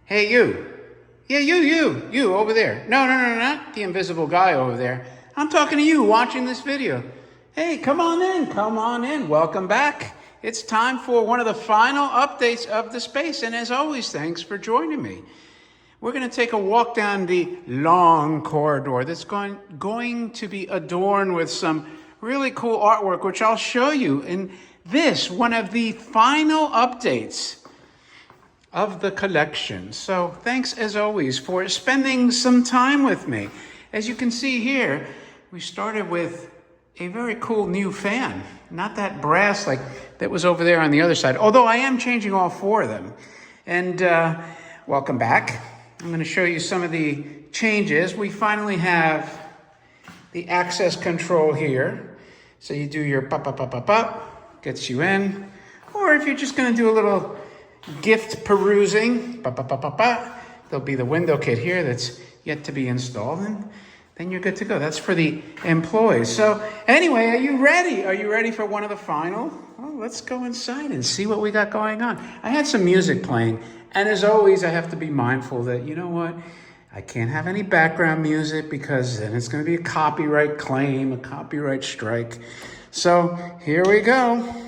Hey, you. Yeah, you over there. No, not the invisible guy over there. I'm talking to you watching this video. Hey, come on in. Welcome back. It's time for one of the final updates of the space. And as always, thanks for joining me. We're going to take a walk down the long corridor that's going to be adorned with some really cool artwork, which I'll show you in this, one of the final updates of the collection. So thanks as always for spending some time with me. As you can see here, we started with a very cool new fan, not that brass like that was over there on the other side, although I am changing all four of them. And welcome back. I'm going to show you some of the changes. We finally have the access control here. So you do your pop, gets you in. Or if you're just going to do a little gift perusing, there'll be the window kit here that's yet to be installed, and then you're good to go. That's for the employees. So anyway, are you ready? Are you ready for one of the final? Well, let's go inside and see what we got going on. I had some music playing, and as always, I have to be mindful that, you know what? I can't have any background music because then it's going to be a copyright claim, a copyright strike. So here we go.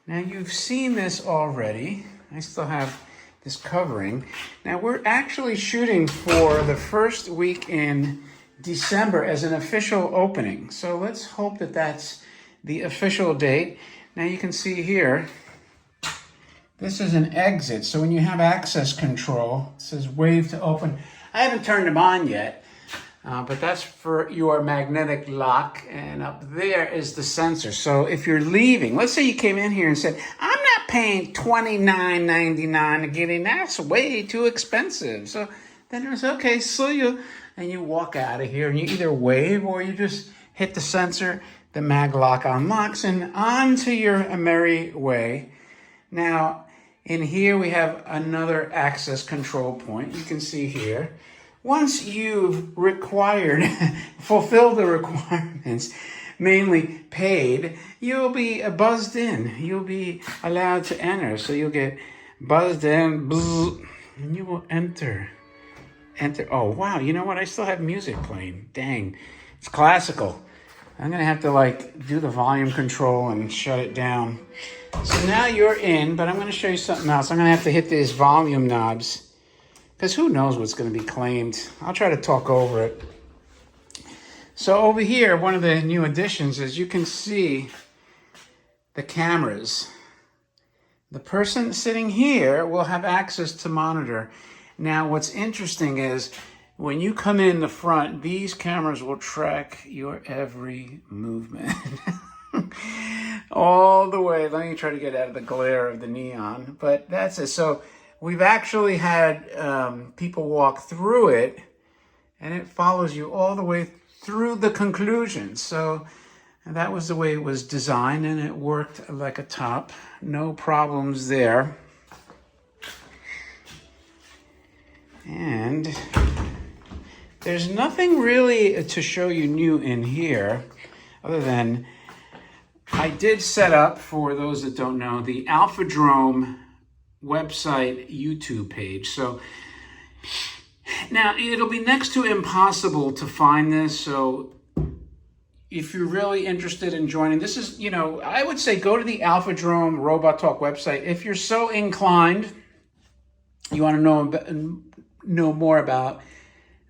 Now you've seen this already. I still have this covering. Now we're actually shooting for the first week in December as an official opening. So let's hope that that's the official date. Now you can see here, this is an exit. So when you have access control, it says wave to open. I haven't turned them on yet, but that's for your magnetic lock. And up there is the sensor. So if you're leaving, let's say you came in here and said, I'm not paying $29.99 to get in. That's way too expensive. So then it's okay, so you walk out of here and you either wave or you just hit the sensor, the mag lock unlocks, and on to your merry way. Now, in here we have another access control point. You can see here. Once you've fulfilled the requirements, mainly paid, you'll be buzzed in. You'll be allowed to enter. So you'll get buzzed in, bzz, and you will enter. Oh, wow. You know what? I still have music playing. Dang. It's classical. I'm going to have to do the volume control and shut it down. So now you're in, but I'm going to show you something else. I'm going to have to hit these volume knobs because who knows what's going to be claimed. I'll try to talk over it. So over here, one of the new additions is you can see the cameras. The person sitting here will have access to monitor. Now, what's interesting is when you come in the front, these cameras will track your every movement. All the way. Let me try to get out of the glare of the neon. But that's it. So we've actually had people walk through it, and it follows you all the way through the conclusion. So that was the way it was designed, and it worked like a top. No problems there. And there's nothing really to show you new in here other than I did set up, for those that don't know, the Alphadrome website YouTube page. So now it'll be next to impossible to find this. So if you're really interested in joining, this is, I would say go to the Alphadrome Robot Talk website. If you're so inclined, you want to know more about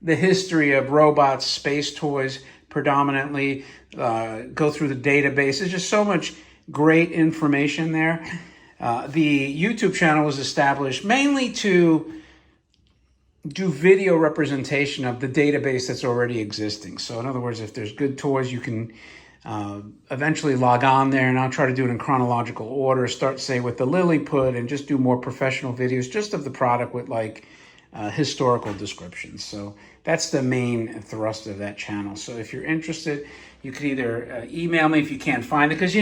the history of robots, space toys, predominantly, go through the database. There's just so much great information there. The YouTube channel was established mainly to do video representation of the database that's already existing. So in other words, if there's good toys, you can eventually log on there, and I'll try to do it in chronological order. Start, say, with the Lilliput and just do more professional videos just of the product with historical descriptions. So that's the main thrust of that channel. So if you're interested, you could either email me if you can't find it, because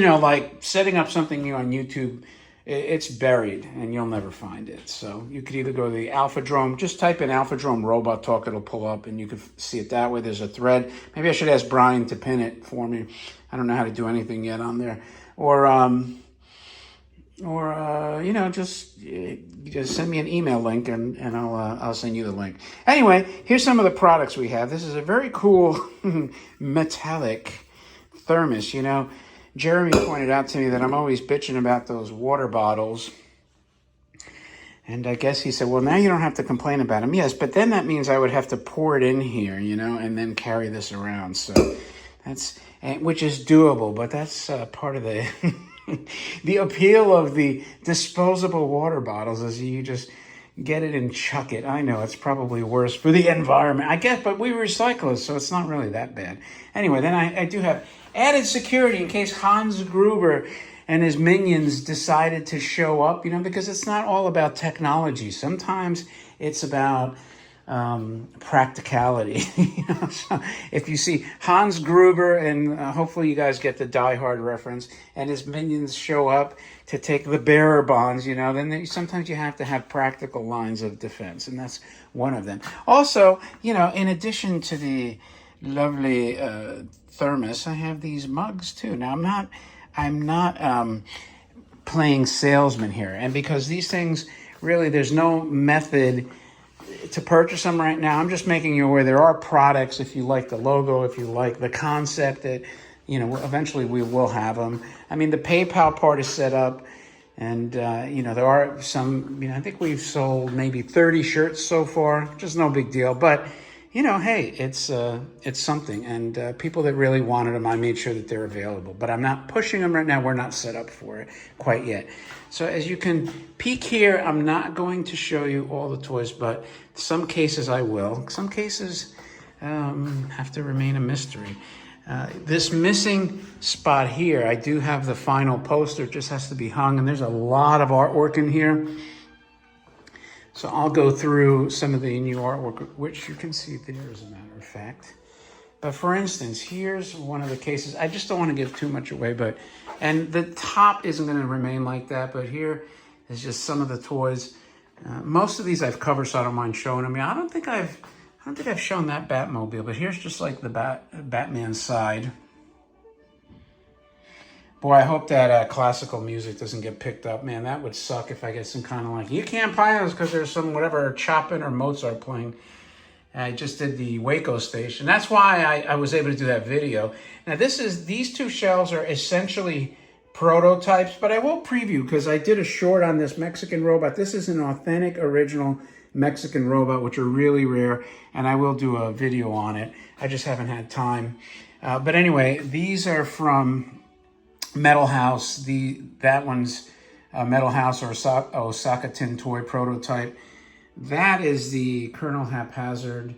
setting up something new on YouTube, it's buried and you'll never find it. So you could either go to the Alphadrome, just type in Alphadrome Robot Talk, it'll pull up and you can see it that way. There's a thread. Maybe I should ask Brian to pin it for me. I don't know how to do anything yet on there. Or just just send me an email link and I'll send you the link. Anyway, here's some of the products we have. This is a very cool metallic thermos. You know, Jeremy pointed out to me that I'm always bitching about those water bottles. And I guess he said, well, now you don't have to complain about them. Yes, but then that means I would have to pour it in here, you know, and then carry this around. So that's, which is doable, but that's part of the the appeal of the disposable water bottles is you just get it and chuck it. I know it's probably worse for the environment, I guess, but we recycle it, so it's not really that bad. Anyway, then I do have added security in case Hans Gruber and his minions decided to show up, you know, because it's not all about technology. Sometimes it's about practicality. You know? So if you see Hans Gruber, and hopefully you guys get the Die Hard reference, and his minions show up to take the bearer bonds, you know, then sometimes you have to have practical lines of defense, and that's one of them. Also, you know, in addition to the lovely thermos, I have these mugs too. Now, I'm not playing salesman here. And because these things, really, there's no method to purchase them right now. I'm just making you aware there are products, if you like the logo, if you like the concept, that, you know, eventually we will have them. I mean, the PayPal part is set up. And, you know, there are some, you know, I think we've sold maybe 30 shirts so far, which is no big deal. But, you know, hey, it's something. And people that really wanted them, I made sure that they're available. But I'm not pushing them right now. We're not set up for it quite yet. So as you can peek here, I'm not going to show you all the toys, but some cases I will. Some cases have to remain a mystery. This missing spot here, I do have the final poster. It just has to be hung. And there's a lot of artwork in here. So I'll go through some of the new artwork, which you can see there, as a matter of fact. But for instance, here's one of the cases. I just don't want to give too much away, and the top isn't going to remain like that, but here is just some of the toys. Most of these I've covered, so I don't mind showing them. I don't think I've shown that Batmobile, but here's just like the Batman side. Boy, I hope that classical music doesn't get picked up. Man, that would suck if I get some kind of like, you can't play this because there's some whatever Chopin or Mozart playing. I just did the Waco station. That's why I was able to do that video. Now these two shells are essentially prototypes, but I will preview because I did a short on this Mexican robot. This is an authentic, original Mexican robot, which are really rare, and I will do a video on it. I just haven't had time. But anyway, these are from Metal House. That one's Metal House or Osaka Tin Toy prototype. That is the Colonel Haphazard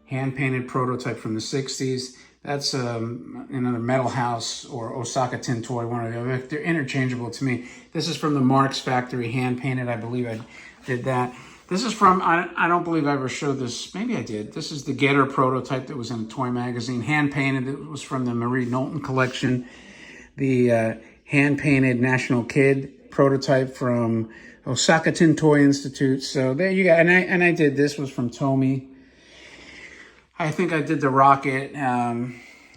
hand-painted prototype from the 60s. That's another Metal House or Osaka Tin Toy, one or the other. They're interchangeable to me. This is from the Marx Factory, hand-painted. I believe I did that. This is from, I don't believe I ever showed this. Maybe I did. This is the Getter prototype that was in a toy magazine. Hand-painted. It was from the Marie Knowlton collection. The hand-painted National Kid prototype from Osaka Tin Toy Institute. So there you go. And I did, this was from Tomy. I think I did the rocket.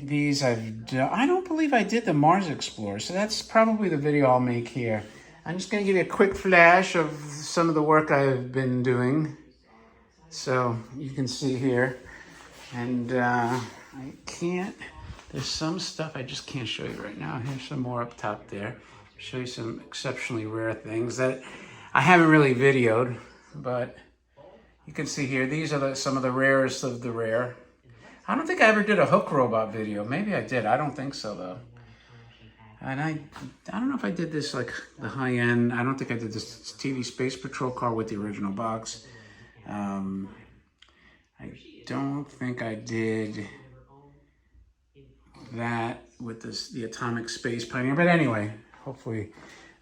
These I've done. I don't believe I did the Mars Explorer. So that's probably the video I'll make here. I'm just going to give you a quick flash of some of the work I've been doing. So you can see here. And I can't, there's some stuff I just can't show you right now. Here's some more up top there. Show you some exceptionally rare things that I haven't really videoed, but you can see here, these are some of the rarest of the rare. I don't think I ever did a Hook Robot video. Maybe I did. I don't think so, though. And I don't know if I did this, like, the high-end. I don't think I did this TV Space Patrol car with the original box. I don't think I did that with the Atomic Space Pioneer. But anyway, hopefully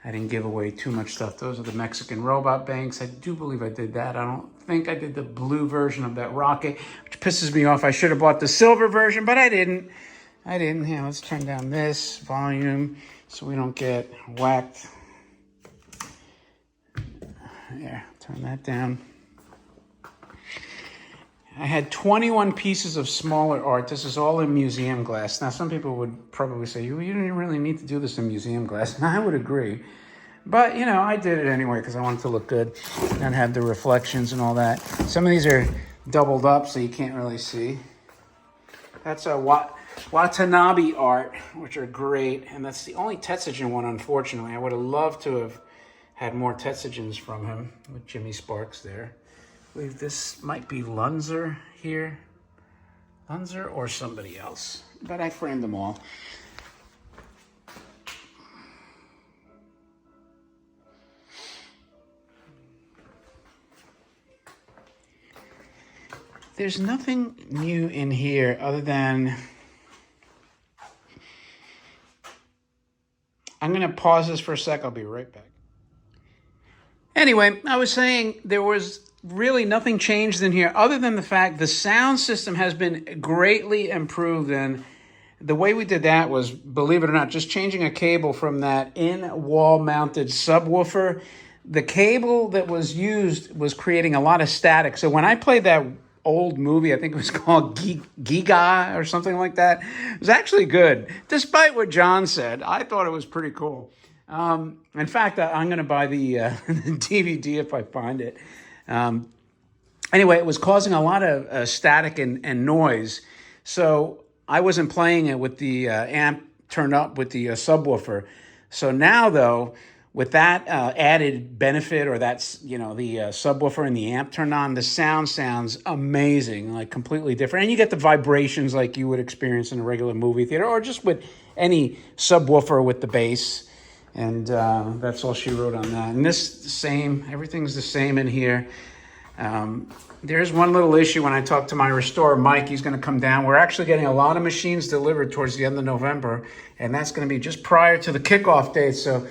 I didn't give away too much stuff. Those are the Mexican robot banks. I do believe I did that. I don't think I did the blue version of that rocket, which pisses me off. I should have bought the silver version, but I didn't. Here, let's turn down this volume so we don't get whacked. Yeah, turn that down. I had 21 pieces of smaller art. This is all in museum glass. Now, some people would probably say, you didn't really need to do this in museum glass. And I would agree. But, you know, I did it anyway because I wanted to look good and have the reflections and all that. Some of these are doubled up so you can't really see. That's a Watanabe art, which are great. And that's the only Tetsujin one, unfortunately. I would have loved to have had more Tetsujins from him with Jimmy Sparks there. I believe this might be Lunzer here. Lunzer or somebody else. But I framed them all. There's nothing new in here other than... I'm going to pause this for a sec. I'll be right back. Anyway, I was saying there was really nothing changed in here other than the fact the sound system has been greatly improved. And the way we did that was, believe it or not, just changing a cable from that in-wall mounted subwoofer. The cable that was used was creating a lot of static. So when I played that old movie, I think it was called Giga or something like that, it was actually good. Despite what John said, I thought it was pretty cool. In fact, I'm going to buy the DVD if I find it. Anyway, it was causing a lot of static and noise. So I wasn't playing it with the amp turned up with the subwoofer. So now, though, with that added benefit, or that's, you know, the subwoofer and the amp turned on, the sound sounds amazing, like completely different. And you get the vibrations like you would experience in a regular movie theater or just with any subwoofer with the bass. And that's all she wrote on that. And this, the same, everything's the same in here. There's one little issue when I talked to my restorer, Mike. He's going to come down. We're actually getting a lot of machines delivered towards the end of November, and that's going to be just prior to the kickoff date. So,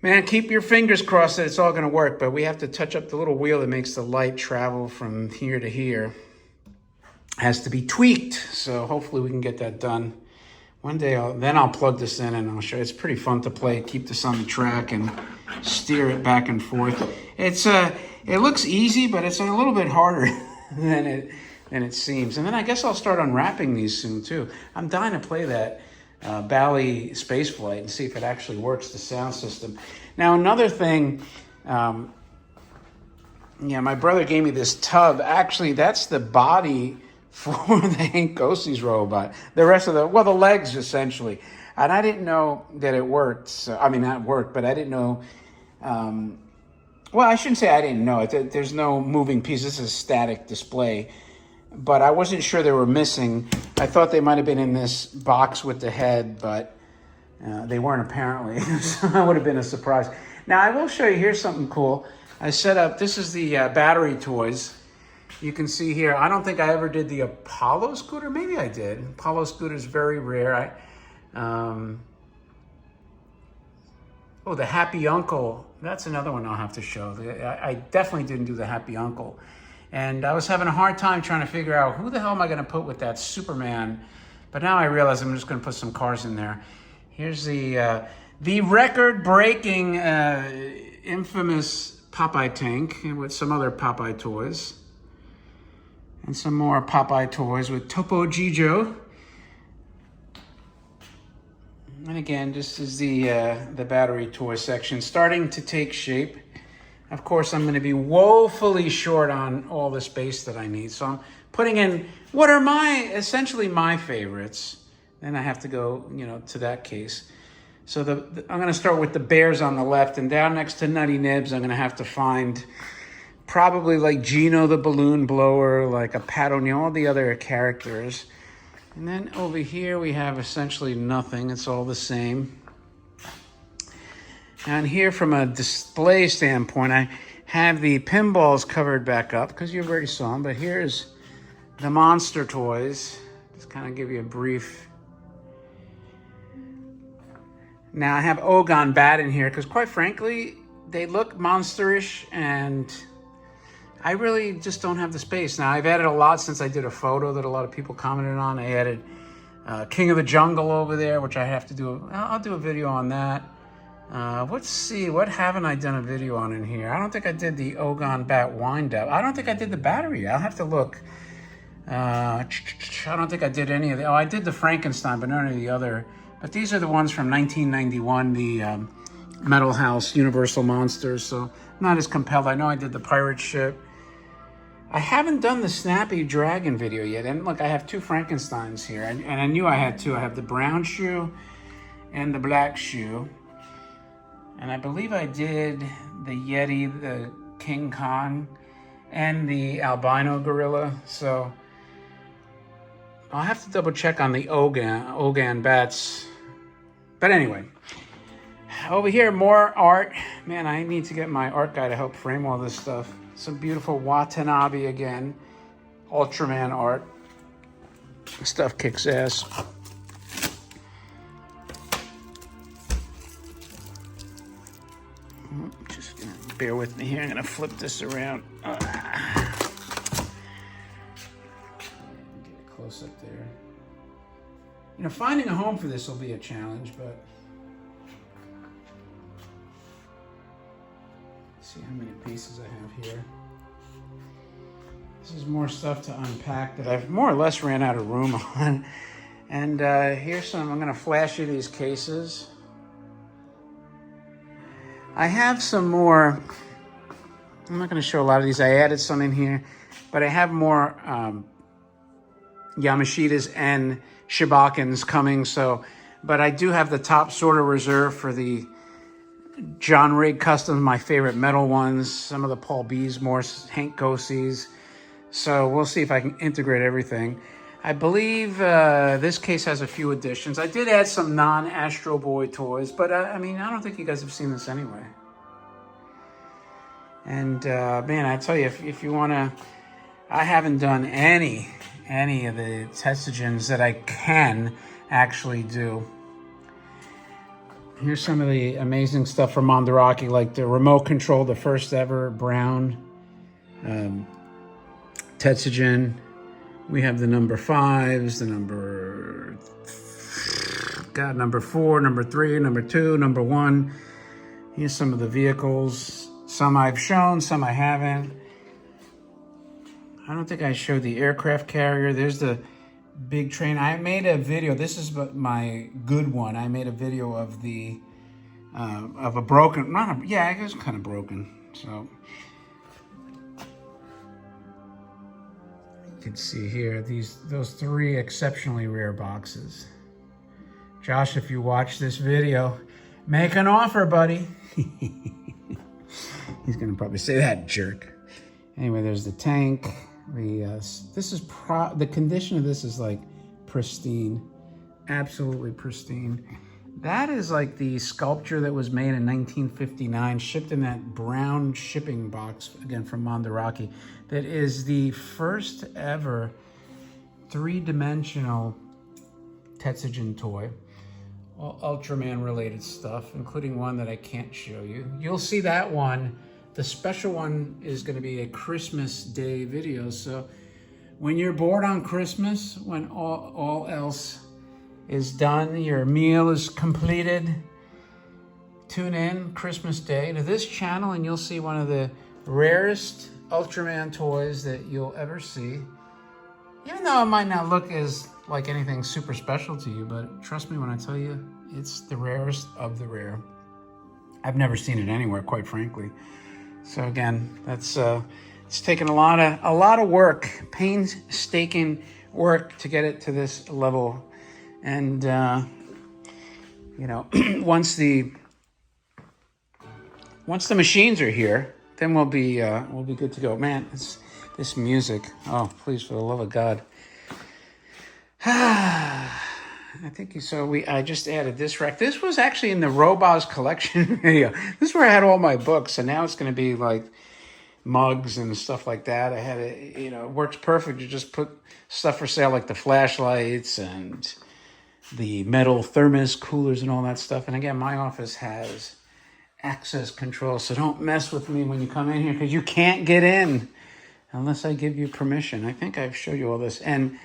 man, keep your fingers crossed that it's all going to work, but we have to touch up the little wheel that makes the light travel from here to here. It has to be tweaked, so hopefully we can get that done. One day, I'll plug this in and I'll show you. It's pretty fun to play, keep this on the track and steer it back and forth. It looks easy, but it's a little bit harder than it seems. And then I guess I'll start unwrapping these soon too. I'm dying to play that Bally Spaceflight and see if it actually works, the sound system. Now, another thing, my brother gave me this tub. Actually, that's the body for the Hank Ghosties robot. The rest of the legs, essentially. And I didn't know that it worked. So, I mean, not worked, but I didn't know. Well, I shouldn't say I didn't know it. There's no moving piece. This is a static display. But I wasn't sure they were missing. I thought they might have been in this box with the head, but they weren't apparently. So that would have been a surprise. Now, I will show you, here's something cool. I set up, this is the battery toys. You can see here, I don't think I ever did the Apollo scooter. Maybe I did. Apollo scooter is very rare. The Happy Uncle. That's another one I'll have to show. I definitely didn't do the Happy Uncle. And I was having a hard time trying to figure out who the hell am I going to put with that Superman. But now I realize I'm just going to put some cars in there. Here's the record-breaking infamous Popeye tank with some other Popeye toys. And some more Popeye toys with Topo Gigio. And again, this is the battery toy section starting to take shape. Of course, I'm going to be woefully short on all the space that I need. So I'm putting in what are essentially my favorites. Then I have to go, to that case. So I'm going to start with the bears on the left, and down next to Nutty Nibs, I'm going to have to find probably like Gino the Balloon Blower, like a Pat O'Neill, all the other characters. And then over here we have essentially nothing. It's all the same. And here from a display standpoint, I have the pinballs covered back up because you already saw them. But here's the monster toys. Just kind of give you a brief. Now I have Ogon Bat in here because quite frankly, they look monsterish and I really just don't have the space. Now, I've added a lot since I did a photo that a lot of people commented on. I added King of the Jungle over there, which I have to do. I'll do a video on that. Let's see. What haven't I done a video on in here? I don't think I did the Ogon Bat wind-up. I don't think I did the battery. I'll have to look. I don't think I did any of the... Oh, I did the Frankenstein, but none of the other. But these are the ones from 1991, the Metal House, Universal Monsters, so I'm not as compelled. I know I did the pirate ship. I haven't done the Snappy Dragon video yet. And look, I have two Frankensteins here. And I knew I had two. I have the brown shoe and the black shoe. And I believe I did the Yeti, the King Kong, and the albino gorilla. So I'll have to double check on the Ogan bats. But anyway, over here, more art. Man, I need to get my art guy to help frame all this stuff. Some beautiful Watanabe again. Ultraman art. Stuff kicks ass. Just gonna bear with me here. I'm gonna flip this around. Get a close up there. You know, finding a home for this will be a challenge, but see how many pieces I have here. This is more stuff to unpack that I've more or less ran out of room on. And here's some, I'm gonna flash you these cases. I have some more, I'm not gonna show a lot of these. I added some in here, but I have more Yamashitas and Shibakins coming, so, but I do have the top sort of reserve for the John Rig Customs, my favorite metal ones, some of the Paul Beesmore, Hank Gosseys. So we'll see if I can integrate everything. I believe this case has a few additions. I did add some non-Astro Boy toys, but I mean, I don't think you guys have seen this anyway. And man, I tell you, if you want to, I haven't done any of the Tetsugens that I can actually do. Here's some of the amazing stuff from Mandarake, like the remote control, the first ever brown Tetsugen. We have the number 5s, the number 4, number 3, number 2, number 1. Here's some of the vehicles. Some I've shown, some I haven't. I don't think I showed the aircraft carrier. There's the big train. I made a video. This is my good one. I made a video of the of a broken. Yeah, it was kind of broken. So you can see here those 3 exceptionally rare boxes. Josh, if you watch this video, make an offer, buddy. He's gonna probably say that, jerk. Anyway, there's the tank. This is the condition of this is like pristine, absolutely pristine. That is like the sculpture that was made in 1959, shipped in that brown shipping box, again from Mandarake. That is the first ever 3-dimensional Tetsugen toy. All Ultraman related stuff, including one that I can't show you. You'll see that one. The special one is going to be a Christmas Day video. So when you're bored on Christmas, when all else is done, your meal is completed, tune in Christmas Day to this channel and you'll see one of the rarest Ultraman toys that you'll ever see. Even though it might not look as like anything super special to you, but trust me when I tell you, it's the rarest of the rare. I've never seen it anywhere, quite frankly. So again, that's it's taken a lot of work, painstaking work to get it to this level. And you know, once the machines are here, then we'll be good to go. Man, this music. Oh, please, for the love of God. I think you saw I just added this rack. This was actually in the Roboz collection video. This is where I had all my books, and now it's going to be like mugs and stuff like that. I had it, you know, it works perfect to just put stuff for sale like the flashlights and the metal thermos coolers and all that stuff. And again, my office has access control, so don't mess with me when you come in here because you can't get in unless I give you permission. I think I've showed you all this, and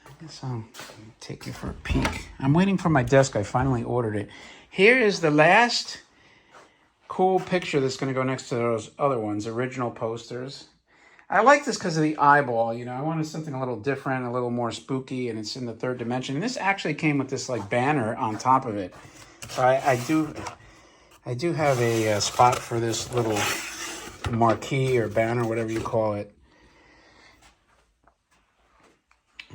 I guess I'll take you for a peek. I'm waiting for my desk. I finally ordered it. Here is the last cool picture that's going to go next to those other ones, original posters. I like this because of the eyeball. You know, I wanted something a little different, a little more spooky, and it's in the 3rd dimension. And this actually came with this like banner on top of it. So I I do have a spot for this little marquee or banner, whatever you call it.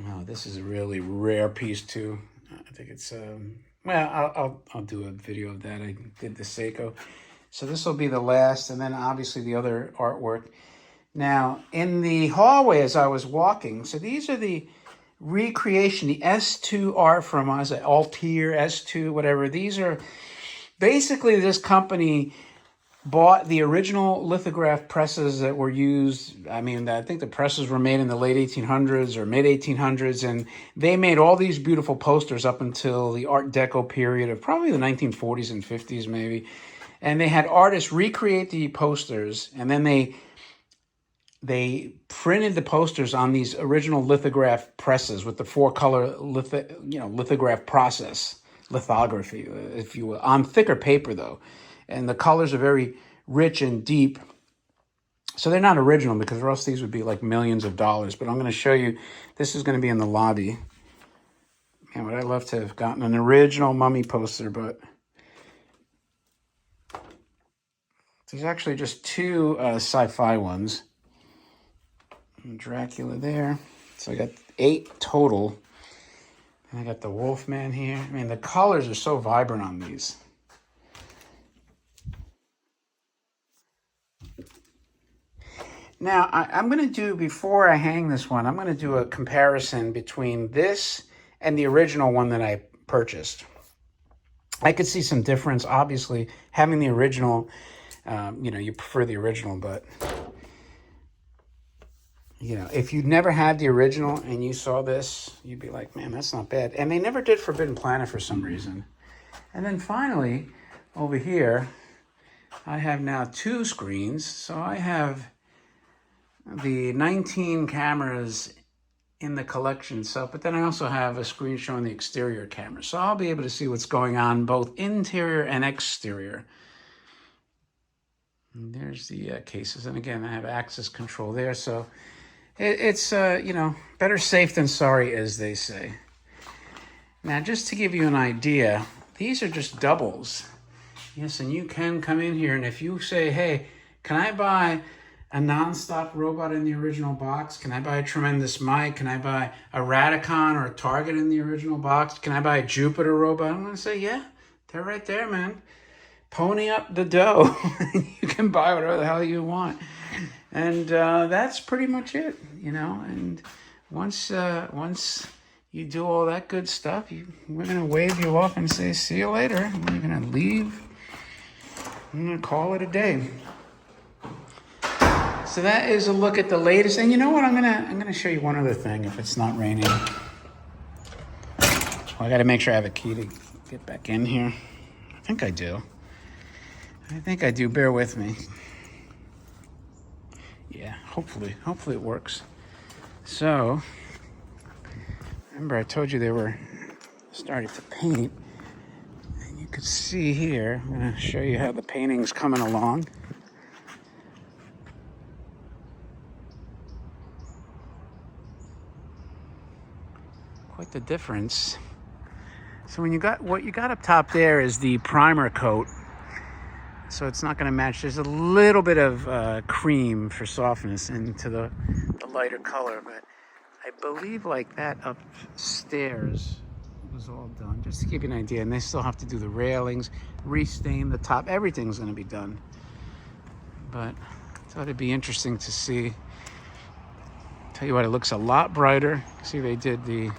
Oh, this is a really rare piece too. I think it's well, I'll do a video of that. I did the Seiko. So this will be the last, and then obviously the other artwork. Now, in the hallway as I was walking, so these are the recreation, the S2 art from, I was at Altair, S2, whatever. These are basically, this company bought the original lithograph presses that were used. I mean, I think the presses were made in the late 1800s or mid 1800s, and they made all these beautiful posters up until the Art Deco period of probably the 1940s and 50s maybe. And they had artists recreate the posters, and then they printed the posters on these original lithograph presses with the 4-color lithograph process, lithography, if you will, on thicker paper though. And the colors are very rich and deep. So they're not original, because or else these would be like millions of dollars. But I'm going to show you, this is going to be in the lobby. Man, would I love to have gotten an original Mummy poster, but there's actually just 2 sci-fi ones. Dracula there. So I got 8 total. And I got the Wolfman here. I mean, the colors are so vibrant on these. Now, I'm going to do, before I hang this one, I'm going to do a comparison between this and the original one that I purchased. I could see some difference, obviously, having the original, you prefer the original, but if you'd never had the original and you saw this, you'd be like, man, that's not bad. And they never did Forbidden Planet for some reason. And then finally, over here, I have now 2 screens. So I have the 19 cameras in the collection itself, but then I also have a screen showing the exterior camera. So I'll be able to see what's going on, both interior and exterior. And there's the cases. And again, I have access control there. So it's better safe than sorry, as they say. Now, just to give you an idea, these are just doubles. Yes, and you can come in here, and if you say, hey, can I buy a non-stop robot in the original box? Can I buy a Tremendous Mike? Can I buy a Radicon or a Target in the original box? Can I buy a Jupiter robot? I'm going to say, yeah, they're right there, man. Pony up the dough. You can buy whatever the hell you want. And that's pretty much it, And once you do all that good stuff, we're going to wave you off and say, see you later. We're going to leave. I'm going to call it a day. So that is a look at the latest. And you know what? I'm gonna show you one other thing if it's not raining. Well, I got to make sure I have a key to get back in here. I think I do. Bear with me. Yeah, hopefully it works. So, remember I told you they were starting to paint. And you can see here, I'm going to show you how the painting's coming along. Quite the difference. So what you got up top there is the primer coat. So it's not going to match. There's a little bit of cream for softness into the lighter color, but I believe like that upstairs was all done. Just to give you an idea, and they still have to do the railings, restain the top. Everything's going to be done. But I thought it'd be interesting to see. Tell you what, it looks a lot brighter. See, they did the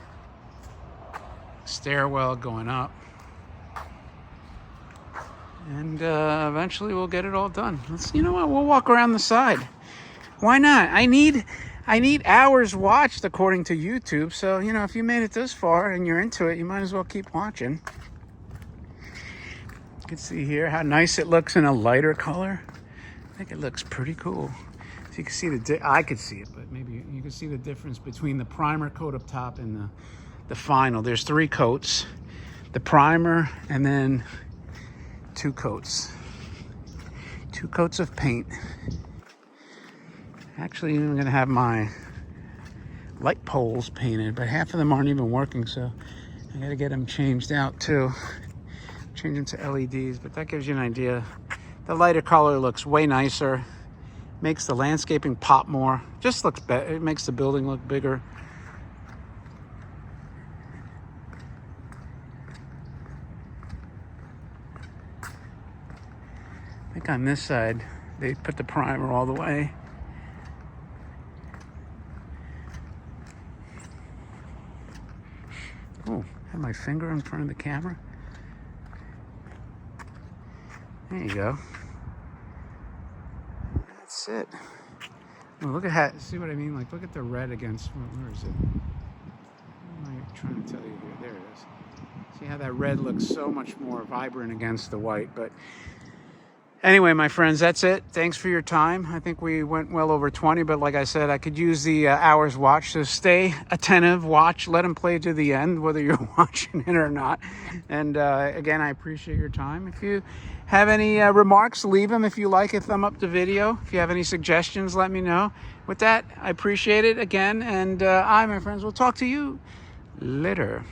stairwell going up, and eventually we'll get it all done. We'll walk around the side. Why not? I need hours watched according to YouTube, so if you made it this far and you're into it, you might as well keep watching. You can see here how nice it looks in a lighter color. I think it looks pretty cool. So you can see I could see it, but maybe you can see the difference between the primer coat up top and the final. There's 3 coats, the primer, and then 2 coats. 2 coats of paint. Actually, I'm going to have my light poles painted, but half of them aren't even working, so I got to get them changed out too. change them to LEDs, but that gives you an idea. The lighter color looks way nicer, makes the landscaping pop more, just looks better. It makes the building look bigger. I think on this side, they put the primer all the way. Oh, I have my finger in front of the camera. There you go. That's it. Oh, look at that. See what I mean? Like, look at the red against, where is it? What am I trying to tell you here? There it is. See how that red looks so much more vibrant against the white. But anyway, my friends, that's it. Thanks for your time. I think we went well over 20, but like I said, I could use the hours watch. So stay attentive, watch, let them play to the end, whether you're watching it or not. And again, I appreciate your time. If you have any remarks, leave them. If you like it, thumb up the video. If you have any suggestions, let me know. With that, I appreciate it again. And my friends, will talk to you later.